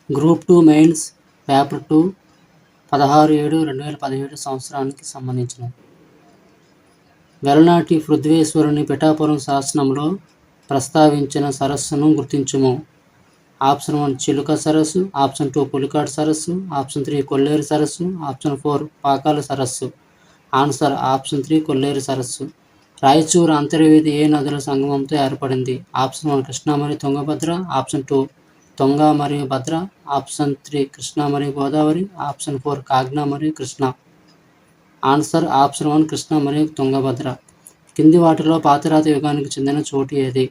Group 2 mains paper 2 16/7/2017 సంవత్సరానికి సంబంధించినది. వెలనాటి పృథ్వీశ్వరుని పిఠాపురం శాసనంలో ప్రస్తావించిన సరస్సును గుర్తించుము. ఆప్షన్ 1 చిలుక సరస్సు, ఆప్షన్ 2 పులికాట్ సరస్సు, ఆప్షన్ 3 కొల్లేరు సరస్సు, ఆప్షన్ 4 పాకాల సరస్సు. ఆన్సర్ ఆప్షన్ 3 కొల్లేరు సరస్సు. రాయచూరు అంతర్వేది ఏ నదుల సంగమంతో ఏర్పడింది? ఆప్షన్ 1 కృష్ణా మరియు తుంగభద్ర, ఆప్షన్ 2 తుంగ మరియు భద్ర, ఆప్షన్ 3 కృష్ణా మరియు గోదావరి, ఆప్షన్ 4 కాగ్నా మరియు కృష్ణ. ఆన్సర్ ఆప్షన్ 1 కృష్ణా మరియు తుంగభద్ర. కింది వాటిలో పాతరాతి యుగానికి చెందిన చోటు ఏది?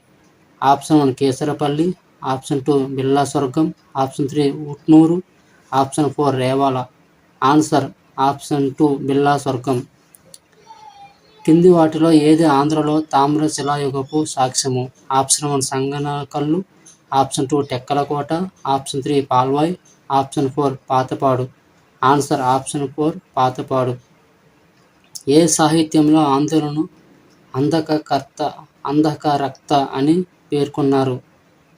Option 1 Kesarapalli, option 2 Billa Swargam, option 3 Utnoor, option 4 Revala. Answer option 2 Billa స్వర్గం. కింది వాటిలో ఏది ఆంధ్రలో తామ్ర శిలాయుగపు సాక్ష్యము? Option 1 Sanganakallu, option 2 Tekkalakota, option 3 Palvoy, option 4 Patapadu. Answer option 4 Patapadu. ఏ సాహిత్యంలో ఆంధ్రులను అంధకరక్త అని పేర్కొన్నారు?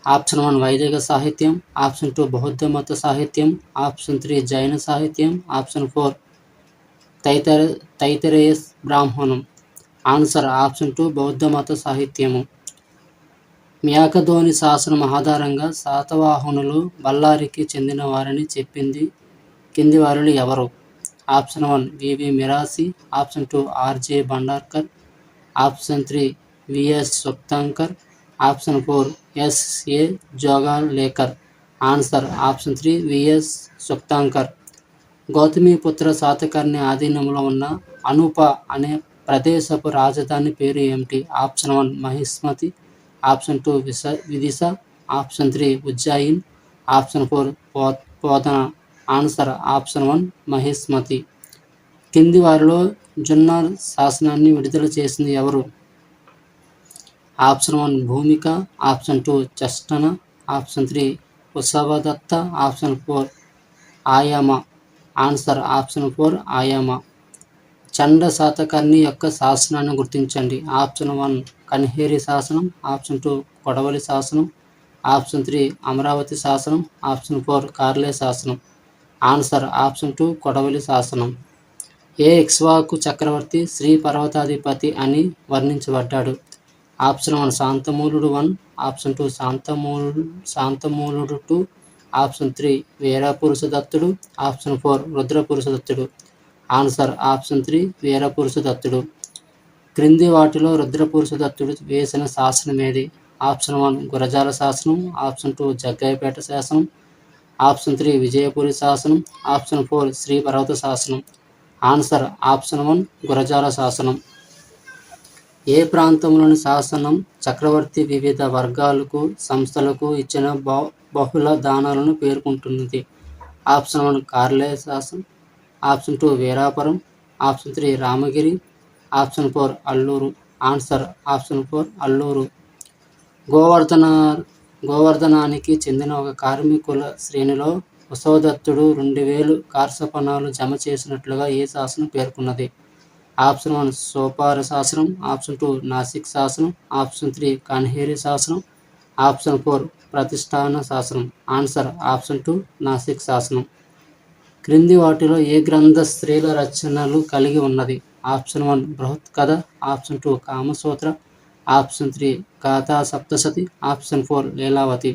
ఆప్షన్ 1 వైదిక సాహిత్యం, ఆప్షన్ 2 బౌద్ధ మత సాహిత్యం, ఆప్షన్ 3 జైన సాహిత్యం, ఆప్షన్ 4 తైతరేయ బ్రాహ్మణం. ఆన్సర్ ఆప్షన్ 2 బౌద్ధ మత సాహిత్యము. మ్యాకధోని శాసనం ఆధారంగా శాతవాహనులు బళ్ళారికి చెందిన వారని చెప్పింది కింది వారిలో ఎవరు? Option 1 VV Mirashi, option 2 RJ Bhandarkar, option 3 VS Sukthankar, option 4 SA Joglekar. Answer option 3 VS Sukthankar. Gautamiputra Satakarni ఆధీనంలో ఉన్న అనూప అనే ప్రదేశపు రాజధాని పేరు ఏమిటి? Option 1 Mahishmati, option 2 Vidisha, option 3 Ujjain, option 4 Potana. Answer option 1 Mahishmati. కింది వారిలో జున్నార్ శాసనాన్ని విడుదల చేసింది ఎవరు? Option 1 Bhumaka, option 2 Chashtana, option 3 Ushavadatta, option 4 ఆయమ. Answer option 4 ఆయమ. చండ Satakarni యొక్క శాసనాన్ని గుర్తించండి. ఆప్షన్ 1 కన్హేరి శాసనం, ఆప్షన్ 2 కొడవలి శాసనం, ఆప్షన్ 3 అమరావతి శాసనం, ఆప్షన్ 4 కార్లే శాసనం. ఆన్సర్ ఆప్షన్ 2 కొడవలి శాసనం. ఏ ఇక్ష్వాకు చక్రవర్తి శ్రీ పర్వతాధిపతి అని వర్ణించబడ్డాడు? ఆప్షన్ 1 శాంతమూలుడు 1, ఆప్షన్ 2 శాంతమూలుడు 2, ఆప్షన్ 3 వీరపురుషదత్తుడు, ఆప్షన్ 4 రుద్రపురుషదత్తుడు. ఆన్సర్ ఆప్షన్ 3 వీరపురుషదత్తుడు. క్రింది వాటిలో రుద్రపురుషదత్తుడు వేసిన శాసనం ఏది? ఆప్షన్ 1 గురజాల శాసనం, ఆప్షన్ 2 జగ్గయ్యపేట శాసనం, ఆప్షన్ 3 విజయపురి శాసనం, ఆప్షన్ 4 శ్రీ పర్వత శాసనం. ఆన్సర్ ఆప్షన్ 1 గురజాల శాసనం. ఏ ప్రాంతంలోని శాసనం చక్రవర్తి వివిధ వర్గాలకు సంస్థలకు ఇచ్చిన బహుళ దానాలను పేర్కొంటున్నది? ఆప్షన్ 1 కార్లే శాసనం, option 2 Veerapuram, option 3 Ramagiri, option 4 Alluru. Answer option 4 Alluru. గోవర్ధనానికి చెందిన ఒక కార్మికుల శ్రేణిలో ఉత్సవదత్తుడు 2000 కార్సపనాలు జమ చేసినట్లుగా ఏ శాసనం పేర్కొన్నది? ఆప్షన్ 1 సోపార శాసనం, ఆప్షన్ 2 నాసిక్ శాసనం, ఆప్షన్ 3 కన్హేరి శాసనం, ఆప్షన్ 4 ప్రతిష్టాన శాసనం. ఆన్సర్ ఆప్షన్ 2 నాసిక్ శాసనం. క్రింది వాటిలో ఏ గ్రంథ స్త్రీల రచనలు కలిగి ఉన్నది? Option 1 Brihat Katha, option 2 Kamasutra, option 3 Gatha Saptashati, option 4 Lilavati.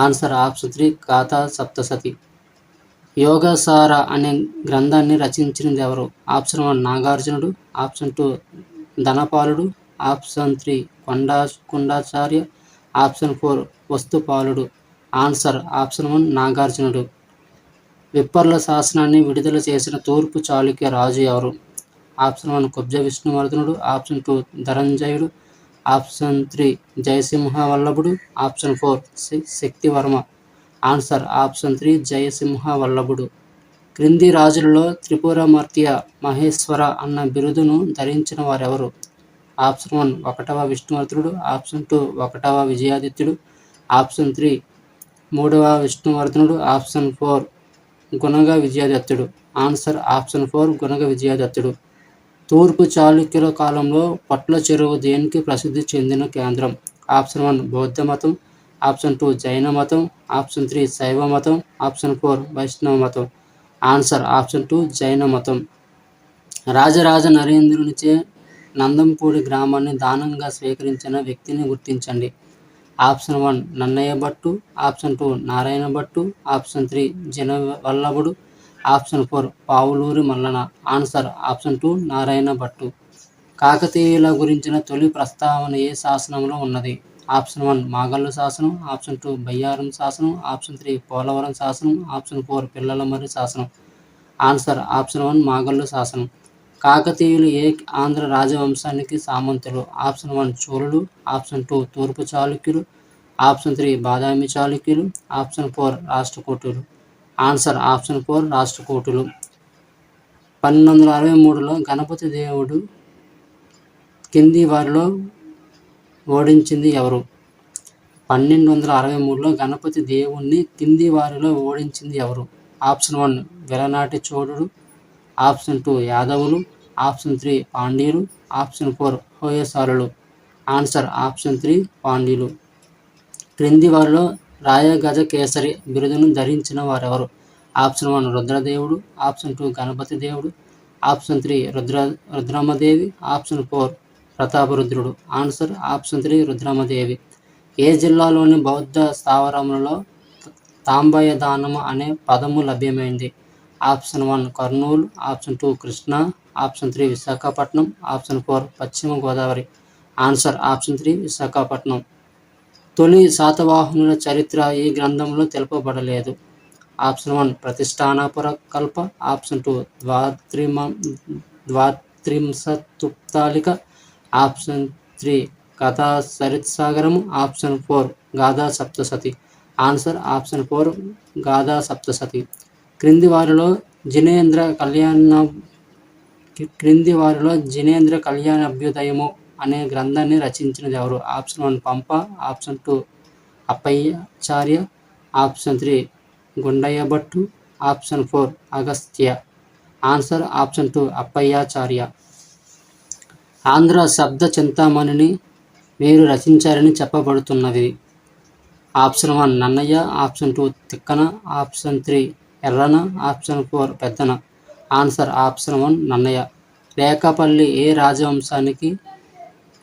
Answer option 3 Gatha Saptashati. Yogasara అనే గ్రంథాన్ని రచించినది ఎవరు? ఆప్షన్ 1 నాగార్జునుడు, ఆప్షన్ 2 ధనపాలుడు, ఆప్షన్ 3 కుండాచార్య, ఆప్షన్ 4 వస్తుపాలుడు. ఆన్సర్ ఆప్షన్ 1 నాగార్జునుడు. విప్పర్ల శాసనాన్ని విడుదల చేసిన తూర్పు చాళుక్య రాజు ఎవరు? ఆప్షన్ 1 కుబ్జ విష్ణువర్ధనుడు, ఆప్షన్ 2 ధనంజయుడు, ఆప్షన్ 3 జయసింహ వల్లభుడు, option 4 Shaktivarma. Answer option 3 Jayasimha వల్లభుడు. క్రింది రాజులలో త్రిపురమర్త్య మహేశ్వర అన్న బిరుదును ధరించిన వారెవరు? ఆప్షన్ 1 ఒకటవ విష్ణువర్ధనుడు, ఆప్షన్ 2 ఒకటవ విజయాదిత్యుడు, ఆప్షన్ 3 మూడవ విష్ణువర్ధనుడు, ఆప్షన్ 4 గుణగ విజయదత్తుడు. ఆన్సర్ ఆప్షన్ 4 గుణగ విజయదత్తుడు. తూర్పు చాళుక్యుల కాలంలో పొట్ల చెరువు దేనికి ప్రసిద్ధి చెందిన కేంద్రం? ఆప్షన్ 1 బౌద్ధ మతం, ఆప్షన్ 2 జైన మతం, ఆప్షన్ 3 శైవ మతం, ఆప్షన్ 4 వైష్ణవ మతం. ఆన్సర్ ఆప్షన్ 2 జైన మతం. రాజరాజ నరేంద్రునిచే నందంపూడి గ్రామాన్ని దానంగా స్వీకరించిన వ్యక్తిని గుర్తించండి. Option 1 Nannaya Bhattu, option 2 Narayana Bhattu, option 3 జినవల్లభుడు, option 4 Pavuluri Mallana. Answer option 2 Narayana Bhattu. కాకతీయుల గురించిన తొలి ప్రస్తావన ఏ శాసనంలో ఉన్నది? ఆప్షన్ 1 మాగల్లు శాసనం, ఆప్షన్ 2 బయ్యారం శాసనం, ఆప్షన్ 3 పోలవరం శాసనం, ఆప్షన్ 4 పిల్లలమర్రి శాసనం. ఆన్సర్ ఆప్షన్ 1 మాగల్లు శాసనం. కాకతీయులు ఏ ఆంధ్ర రాజవంశానికి సామంతులు? ఆప్షన్ 1 చోళులు, ఆప్షన్ 2 తూర్పు చాళుక్యులు, ఆప్షన్ 3 బాదామి చాళుక్యులు, ఆప్షన్ 4 రాష్ట్రకూటులు. ఆన్సర్ ఆప్షన్ 4 రాష్ట్రకూటులు. 1263లో గణపతి దేవుడు కింది వారిలో ఓడించింది ఎవరు? 1263లో గణపతి దేవుణ్ణి కింది వారిలో ఓడించింది ఎవరు? ఆప్షన్ 1 వెలనాటి చోళుడు, ఆప్షన్ 2 యాదవులు, ఆప్షన్ 3 పాండ్యులు, ఆప్షన్ 4 హోయసాలులు. ఆన్సర్ ఆప్షన్ 3 పాండ్యులు. క్రింది వారిలో రాయగజ కేసరి బిరుదును ధరించిన వారెవరు? ఆప్షన్ 1 రుద్రదేవుడు, ఆప్షన్ 2 గణపతి దేవుడు, ఆప్షన్ 3 రుద్రమదేవి, ఆప్షన్ 4 ప్రతాపరుద్రుడు. Answer option 3 Rudramadevi. ఏ జిల్లాలోని బౌద్ధ స్థావరములలో తాంబయదానము అనే పదము లభ్యమైంది? Option 1 Kurnool, option 2 Krishna, option 3 Visakhapatnam, option 4 Paschima Godavari. Answer option 3 Visakhapatnam. తొలి శాతవాహనుల చరిత్ర ఈ గ్రంథంలో తెలుపబడలేదు. ఆప్షన్ 1 ప్రతిష్టానపుర కల్ప, ఆప్షన్ 2 ద్వాత్రింశతుప్తాలిక, ఆప్షన్ 3 కథా సరిత్సాగరము, option 4 Gatha Saptasati. Answer option 4 Gatha Saptasati. క్రింది వారిలో జినేంద్ర కళ్యాణాభ్యుదయము అనే గ్రంథాన్ని రచించినది ఎవరు? Option 1 Pampa, option 2 Appayyacharya, option 3 Gundayya Bhattu, option 4 Agastya. Answer option 2 Appayyacharya. ఆంధ్ర శబ్ద చింతామణిని వీరు రచించారని చెప్పబడుతున్నది. Option 1 Nannaya, option 2 Tikkana, option 3 Errana, option 4 Peddana. Answer option 1 Nannaya. Rekapalli ఏ రాజవంశానికి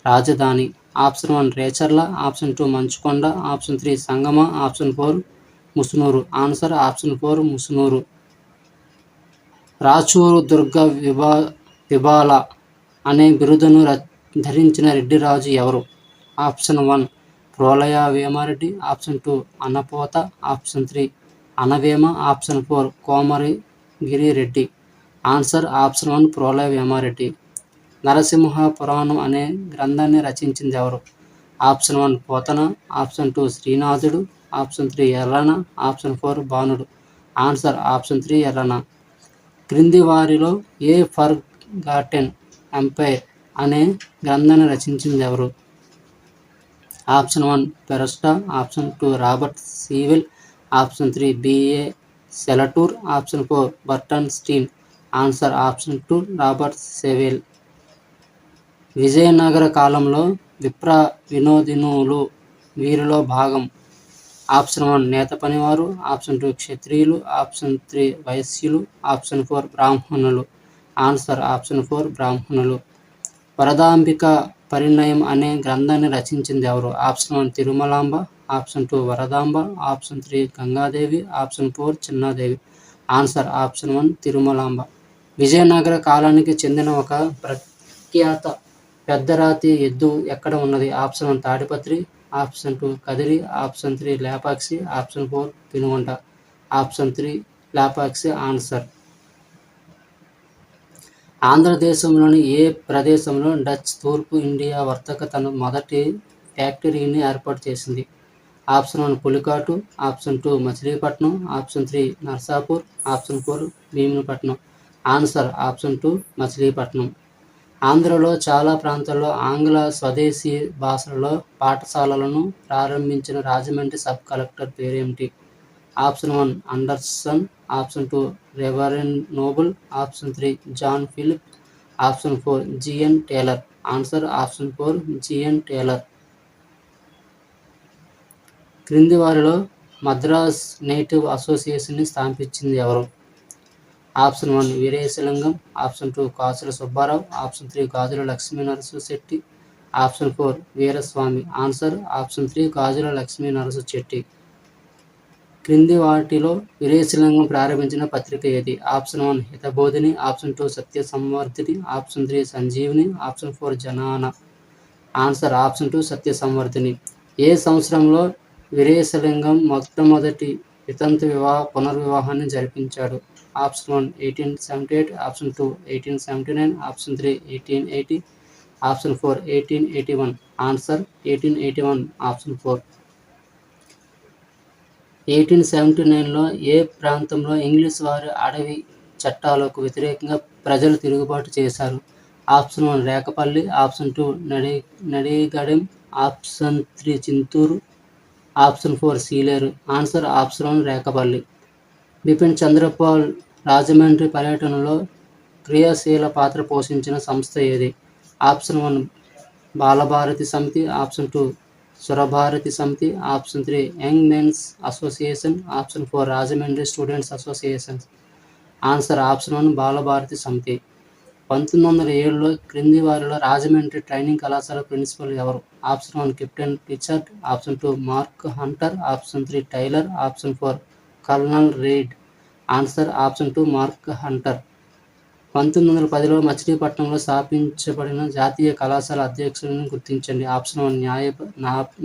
రాజధాని? Option 1 Recharla, option 2 Manchukonda, option 3 Sangama, option 4 Musunuri. Answer option 4 Musunuri. రాచూరు దుర్గ విబాల అనే బిరుదును ధరించిన రెడ్డిరాజు ఎవరు? Option 1 Prolaya Vemareddy, option 2 Anapota, option 3 Anavema, option 4 Komaragiri Reddy. Answer option 1 Prolaya Vemareddy. Narasimha పురాణం అనే గ్రంథాన్ని రచించింది ఎవరు? ఆప్షన్ 1 పోతన, ఆప్షన్ 2 శ్రీనాథుడు, ఆప్షన్ 3 ఎర్రన, ఆప్షన్ 4 బాణుడు. Answer option 3 Errana. క్రింది వారిలో ఏ ఫర్గాటెన్ ఎంపైర్ అనే గ్రంథాన్ని రచించింది ఎవరు? ఆప్షన్ 1 పెరస్టా, option 2 Robert Sewell, option 3 BA Saletore, option 4 Burton Stein. Answer option 2 Robert Sewell. Vijayanagara కాలంలో విప్ర వినోదినులు వీరిలో భాగం? ఆప్షన్ 1 నేత పనివారు, ఆప్షన్ 2 క్షత్రియులు, ఆప్షన్ 3 వైశ్యులు, ఆప్షన్ 4 బ్రాహ్మణులు. ఆన్సర్ ఆప్షన్ 4 బ్రాహ్మణులు. వరదాంబిక పరిణయం అనే గ్రంథాన్ని రచించింది ఎవరు? Option 1 Tirumalamba, option 2 Varadamba, option 3 Gangadevi, option 4 Chinnadevi. Answer option 1 Tirumalamba. Vijayanagara కాలానికి చెందిన ఒక ప్రఖ్యాత పెద్దరాతి ఎద్దు ఎక్కడ ఉన్నది? Option 1 Tadipatri, option 2 Kadiri, option 3 Lepakshi, option 4 Penukonda. Option 3 Lepakshi answer. ఆంధ్రదేశంలోని ఏ ప్రదేశంలో డచ్ తూర్పు ఇండియా వర్తక తన మొదటి ఫ్యాక్టరీని ఏర్పాటు చేసింది? Option 1 Pulicat, option 2 Machilipatnam, option 3 Narsapur, option 4 Bheemunipatnam. Answer option 2 Machilipatnam. ఆంధ్రలో చాలా ప్రాంతాల్లో ఆంగ్ల స్వదేశీ భాషలలో పాఠశాలలను ప్రారంభించిన రాజమండ్రి సబ్ కలెక్టర్ పేరేమిటి? Option 1 Anderson, option 2 reverend Noble, option 3 John Philip, option 4 GN Taylor. Answer option 4 GN Taylor. క్రింది వారిలో మద్రాస్ నేటివ్ అసోసియేషన్ని స్థాపించింది ఎవరు? Option 1 Veeresalingam, option 2 Kasula Subbarao, option 3 Gajula Lakshminarasimhasetti, option 4 Veeraswami. Answer option 3 Gajula Lakshminarasimhasetti. క్రింది వాటిలో వీరేశలింగం ప్రారంభించిన పత్రిక ఏది? Option 1 Hitabodhini, option 2 Satya Samvardhini, option 3 Sanjeevini, option 4 Janana. Answer option 2 Satya Samvardhini. ఏ సంవత్సరంలో వీరేశలింగం మొట్టమొదటి వితంతు పునర్వివాహాన్ని జరిపించాడు? Option 1 1878, option 2 1879, option 3 1880, option 4 1881. Answer 1881 option 4. 1879లో ఏ ప్రాంతంలో ఇంగ్లీష్ వారి అడవి చట్టాలకు వ్యతిరేకంగా ప్రజలు తిరుగుబాటు చేశారు? Option 1 Rekapalli, option 2 Nadigadem, option 3 Chinturu, option 4 Sileru. Answer option 1 Rekapalli. Bipin Chandrapal Rajahmundry పర్యటనలో క్రియాశీల పాత్ర పోషించిన సంస్థ ఏది? ఆప్షన్ 1 బాలభారతి సమితి, option 2 Surabharati Samiti, option 3 young men's association, option 4 Rajahmundry students association. Answer option 1 Balabharati Samiti. 1907లో క్రింది వారిలో రాజమండ్రి ట్రైనింగ్ కళాశాల ప్రిన్సిపల్ ఎవరు? Option 1 captain Richard, option 2 Mark Hunter, option 3 Taylor, option 4 colonel Reid. Answer option 2 Mark Hunter. 1910లో మచిలీపట్నంలో స్థాపించబడిన జాతీయ కళాశాల అధ్యక్షుడిని గుర్తించండి. Option 1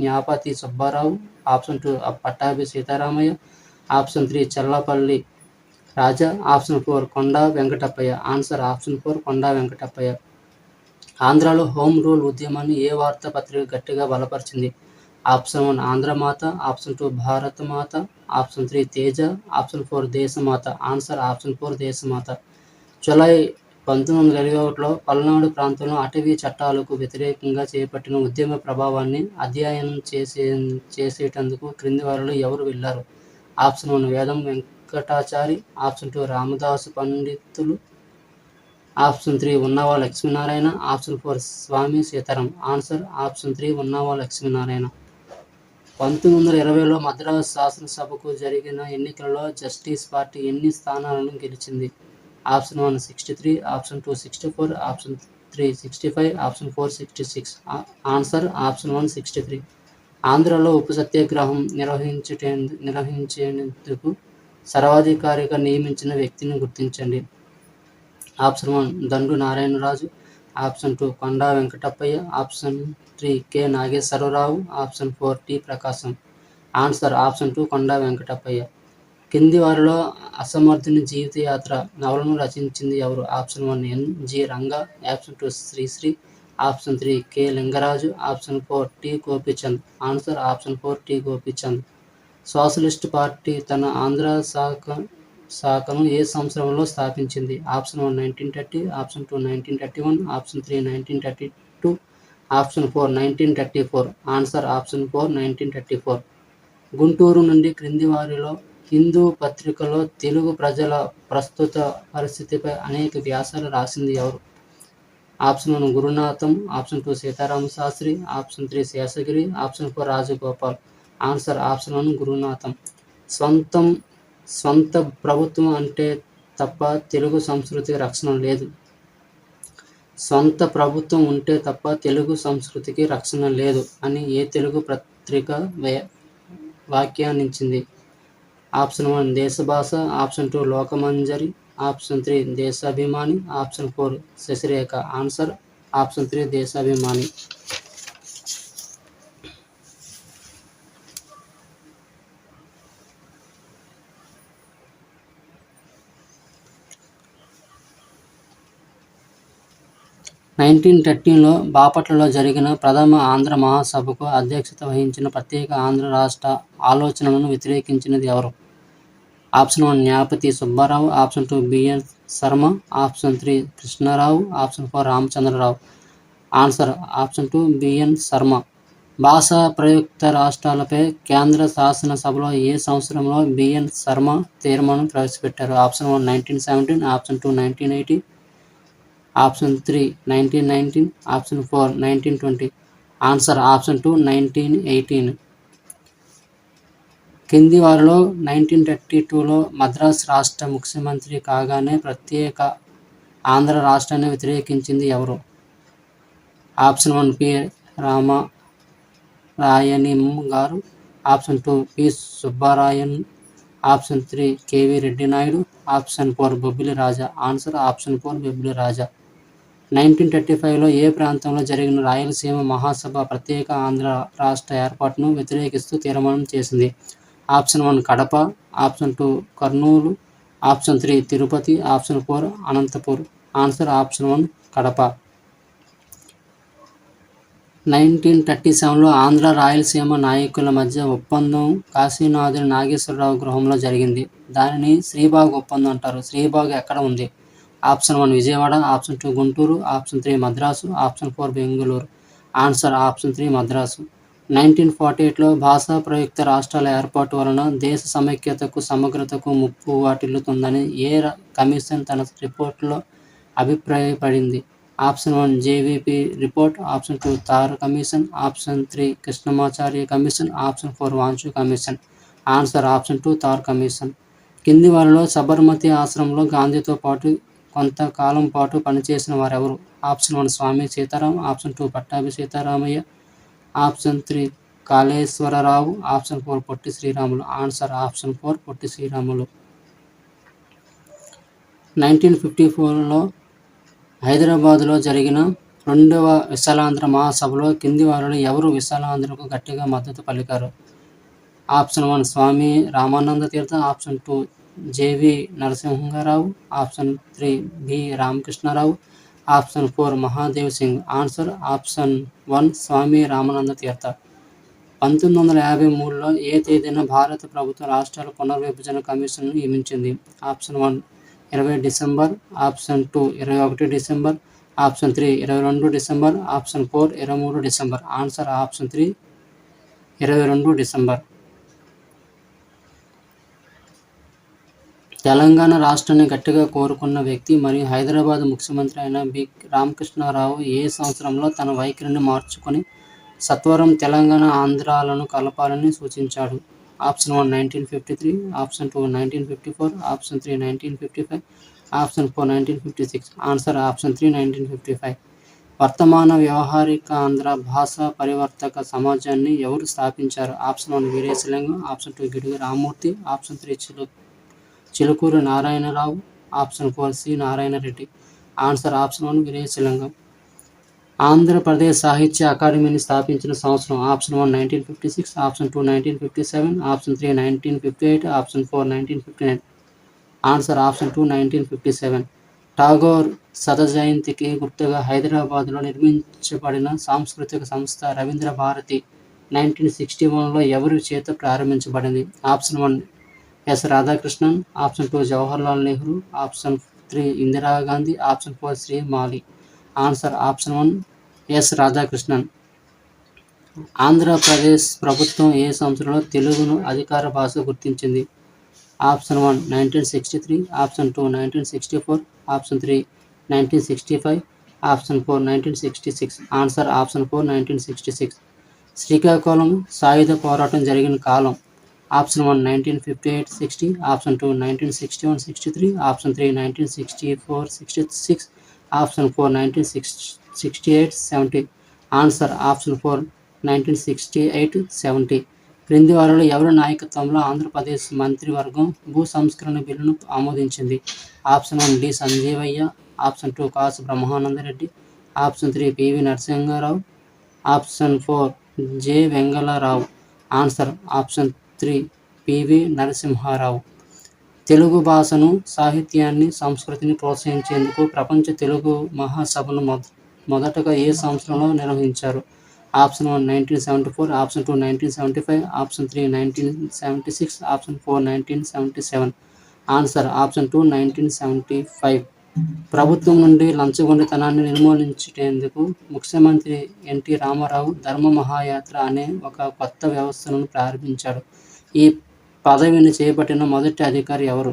Nyapathi Subbarao, option 2 Pattabhi Sitaramayya, option 3 Challapalli Raja, option 4 Konda Venkatappayya. Answer option 4 Konda Venkatappayya. ఆంధ్రాలో హోమ్ రూల్ ఉద్యమాన్ని ఏ వార్తాపత్రిక గట్టిగా బలపరిచింది? Option 1 Andhramata, option 2 Bharatamata, option 3 Teja, option 4 Deshamata. Answer option 4 Deshamata. July 1921లో పల్నాడు ప్రాంతంలో అటవీ చట్టాలకు వ్యతిరేకంగా చేపట్టిన ఉద్యమ ప్రభావాన్ని అధ్యయనం చేసేటందుకు క్రింది వారిలో ఎవరు వెళ్లారు? ఆప్షన్ 1 వేదం వెంకటాచారి, ఆప్షన్ 2 రామదాసు పండితులు, option 3 Unnava Lakshminarayana, option 4 Swami Sitaram. Answer option 3 Unnava Lakshminarayana. 1920లో Madras శాసనసభకు జరిగిన ఎన్నికలలో జస్టిస్ పార్టీ ఎన్ని స్థానాలను గెలిచింది? Option 1 63, option 2 64, option 3 65, option 4 66. Answer option 1 63. ఆంధ్రలో ఉప్పు సత్యాగ్రహం నిర్వహించేందుకు సర్వాధికారిగా నియమించిన వ్యక్తిని గుర్తించండి. Option 1 Dandu Narayanaraju, option 2 Konda Venkatappayya, option 3 K Nageswararao, option 4 T Prakasam. Answer option 2 Konda Venkatappayya. కింది వారిలో అసమర్థుని జీవితయాత్ర నవలను రచించింది ఎవరు? Option 1 NG. Ranga, option 2 Sri Sri, option 3 K Lingaraju, option 4 T Gopichand. Answer option 4 T Gopichand. Socialist party తన ఆంధ్ర శాఖను ఏ సంవత్సరంలో స్థాపించింది? Option 1 1930, option 2 1931, option 3 1932, option 4 1934. Answer option 4 1934. Guntur నుండి క్రింది వారిలో హిందూ పత్రికలో తెలుగు ప్రజల ప్రస్తుత పరిస్థితిపై అనేక వ్యాసాలు రాసింది ఎవరు? Option 1 Gurunatham, option 2 Sitarama Sastri, option 3 Seshagiri, option 4 Rajagopal. Answer option 1 Gurunatham. స్వంత ప్రభుత్వం అంటే తప్ప తెలుగు సంస్కృతికి రక్షణ లేదు. స్వంత ప్రభుత్వం ఉంటే తప్ప తెలుగు సంస్కృతికి రక్షణ లేదు అని ఏ తెలుగు పత్రిక వ్యాఖ్యానించింది? Option 1 Deshabhasha, option 2 Lokamanjari, option 3 Deshabhimani, option 4 Sasirekha. Answer option 3 Deshabhimani. లో బాపట్లలో జరిగిన ప్రథమ ఆంధ్ర మహాసభకు అధ్యక్షత వహించిన ప్రత్యేక ఆంధ్ర రాష్ట్ర ఆలోచనలను వ్యతిరేకించినది ఎవరు? Option 1 Nyapathi Subbarao, option 2 BN Sharma, option 3 Krishnarao, option 4 Ramachandrarao. Answer option 2 BN Sharma. భాషా ప్రయుక్త రాష్ట్రాలపై కేంద్ర శాసనసభలో ఏ సంవత్సరంలో బిఎన్ శర్మ తీర్మానం ప్రవేశపెట్టారు? Option 1 1917, option 2 1980, option 3 1919, option 4 1920. Answer option 2 1918. కింది వారిలో 1932లో మద్రాసు రాష్ట్ర ముఖ్యమంత్రి కాగానే ప్రత్యేక ఆంధ్ర రాష్ట్రాన్ని వ్యతిరేకించింది ఎవరు? Option 1 P. రామరాయనిం గారు, option 2 P. Subbarayan, option 3 KV. Reddy Naidu, option 4 Bobbili Raja. Answer option 4 Bobbili Raja. 1935లో ఏ ప్రాంతంలో జరిగిన రాయలసీమ మహాసభ ప్రత్యేక ఆంధ్ర రాష్ట్ర ఏర్పాటును వ్యతిరేకిస్తూ తీర్మానం చేసింది? Option 1 Kadapa, option 2 Kurnool, option 3 Tirupati, option 4 Anantapur. Answer option 1 Kadapa. 1937లో ఆంధ్ర రాయలసీమ నాయకుల మధ్య ఒప్పందం కాశీనాథుని నాగేశ్వరరావు గృహంలో జరిగింది. దానిని శ్రీబాగ్ ఒప్పందం అంటారు. శ్రీబాగ్ ఎక్కడ ఉంది? Option 1 Vijayawada, option 2 Guntur, option 3 Madras, option 4 Bangalore. Answer option 3 Madras. 1948లో భాషా ప్రయుక్త రాష్ట్రాల ఏర్పాటు వలన దేశ సమైక్యతకు సమగ్రతకు ముప్పు వాటిల్లుతుందని ఏ కమిషన్ తన రిపోర్టులో అభిప్రాయపడింది? Option 1 JVP report, option 2 Dhar commission, option 3 Krishnamachari commission, option 4 Wanchoo commission. Answer option 2 Dhar commission. కింది వారిలో సబర్మతి ఆశ్రమంలో గాంధీతో పాటు కొంతకాలం పాటు పనిచేసిన వారెవరు? Option 1 Swami Sitaram, option 2 Pattabhi Sitaramayya, option 3 Kaleswararao, option 4 Potti Sriramulu. Answer option 4 Potti Sriramulu. 1954లో హైదరాబాదులో జరిగిన 2వ విశాలాంధ్ర మహాసభలో కింది వారిలో ఎవరు విశాలాంధ్రకు గట్టిగా మద్దతు పలికారు? Option 1 Swami Ramananda Tirtha, option 2 JV Narasimharao, option 3 B Ramakrishnarao, option 4 Mahadev Singh. Answer option 1 Swami Ramananda Tirtha. 1953లో ఏ తేదీన భారత ప్రభుత్వం రాష్ట్రాల పునర్విభజన కమిషన్ను నియమించింది? Option 1 20 December, option 2 21 December, option 3 22 December, option 4 23 December. Answer option 3 22 December. Telangana రాష్ట్రాన్ని గట్టిగా కోరుకున్న వ్యక్తి మరియు హైదరాబాద్ ముఖ్యమంత్రి అయిన బి రామకృష్ణారావు ఏ సంవత్సరంలో తన వైఖరిని మార్చుకొని సత్వరం తెలంగాణ ఆంధ్రాలను కలపాలని సూచించాడు? Option 1 1953, option 2 1954, option 3 1955, option 4 1956. Answer option 3 1955. వర్తమాన వ్యవహారిక ఆంధ్ర భాషా పరివర్తక సమాజాన్ని ఎవరు స్థాపించారు? Option 1 Veeresalingam, option 2 Gidugu Rammurthy, option 3 Chilukuru Narayana Rao, option 4 C Narayana Reddy. Answer option 1 Veeresalingam. Andhra Pradesh సాహిత్య అకాడమీని స్థాపించిన సంవత్సరం? Option 1 1956, option 2 1957, option 3 1958, option 4 1959. Answer option 2 1957. Tagore శతజయంతికి గుర్తుగా హైదరాబాద్లో నిర్మించబడిన సాంస్కృతిక సంస్థ రవీంద్ర భారతి 1961లో ఎవరి చేత ప్రారంభించబడింది? Option 1 S Radhakrishnan, option 2 Jawaharlal Nehru, option 3 Indira Gandhi, option 4 Shrimali. Answer option 1 S Radhakrishnan. Andhra Pradesh ప్రభుత్వం ఏ సంవత్సరంలో తెలుగును అధికార భాష గుర్తించింది? Option 1 1963, option 2 1964, option 3 1965, option 4 1966. Answer option 4 1966. Srikakulam సాయుధ పోరాటం జరిగిన కాలం? Option 1 1958-60, option 2 1961-63, option 3 1964-66, option 4 1968-70. Answer option 4 1968-70. క్రింది వారిలో ఎవరి నాయకత్వంలో ఆంధ్రప్రదేశ్ మంత్రివర్గం భూ సంస్కరణ బిల్లును ఆమోదించింది? Option 1 D Sanjeevaiah, option 2 Kasu Brahmananda Reddy, option 3 PV Narasimha Rao, option 4 J Vengala Rao. Answer option 3 PV Narasimha Rao. Telugu భాషను, సాహిత్యాన్ని, సంస్కృతిని ప్రోత్సహించేందుకు ప్రపంచ తెలుగు మహాసభను మొదటగా ఏ సంవత్సరంలో నిర్వహించారు? Option 1 1974, option 2 1975, option 3 1976, option 4 1977. Answer option 2 1975. ప్రభుత్వం నుండి లంచగొండితనాన్ని నిర్మూలించేందుకు ముఖ్యమంత్రి ఎన్టీ రామారావు ధర్మ మహాయాత్ర అనే ఒక కొత్త వ్యవస్థను ప్రారంభించాడు. ఈ పదవిని చేపట్టిన మొదటి అధికారి ఎవరు?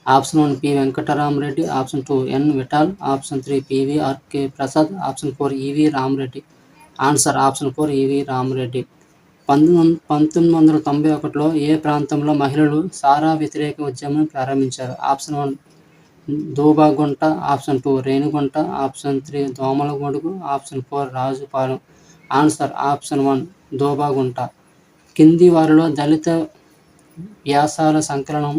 Option 1 P Venkatarama Reddy, option 2 N Vittal, option 3 PVRK Prasad, option 4 EV Rama Reddy. Answer option 4 EV Rama Reddy. 1991లో ఏ ప్రాంతంలో మహిళలు సారా వ్యతిరేక ఉద్యమం ప్రారంభించారు? Option 1 Dubagunta, option 2 Renigunta, option 3 Domalamadugu, option 4 Rajupalem. Answer option 1 Dubagunta. కింది వారిలో దళిత వ్యాసాల సంకలనం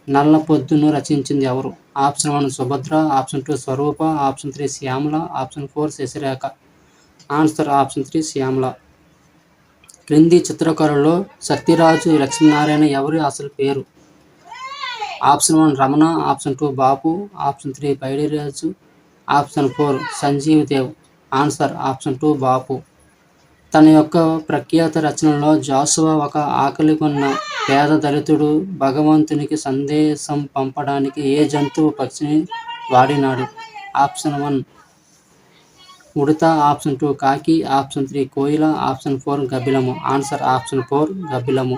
నల్లపొద్దును రచించింది ఎవరు? Option 1 Subhadra, option 2 Swarupa, option 3 Shyamala, option 4 Sasirekha. Answer option 3 Shyamala. క్రింది చిత్రకారులలో సత్యరాజు లక్ష్మీనారాయణ ఎవరి అసలు పేరు? Option 1 Ramana, option 2 Bapu, option 3 Paidiraju, option 4 Sanjeev Dev. Answer option 2 Bapu. తన యొక్క ప్రఖ్యాత రచనలో జాషువా ఒక ఆకలిగొన్న పేద దళితుడు భగవంతునికి సందేశం పంపడానికి ఏ జంతువు పక్షిని వాడినాడు? ఆప్షన్ 1 ఉడత, ఆప్షన్ 2 కాకి, ఆప్షన్ 3 కోయిల, ఆప్షన్ 4 గబ్బిలము. Answer option 4 గబ్బిలము.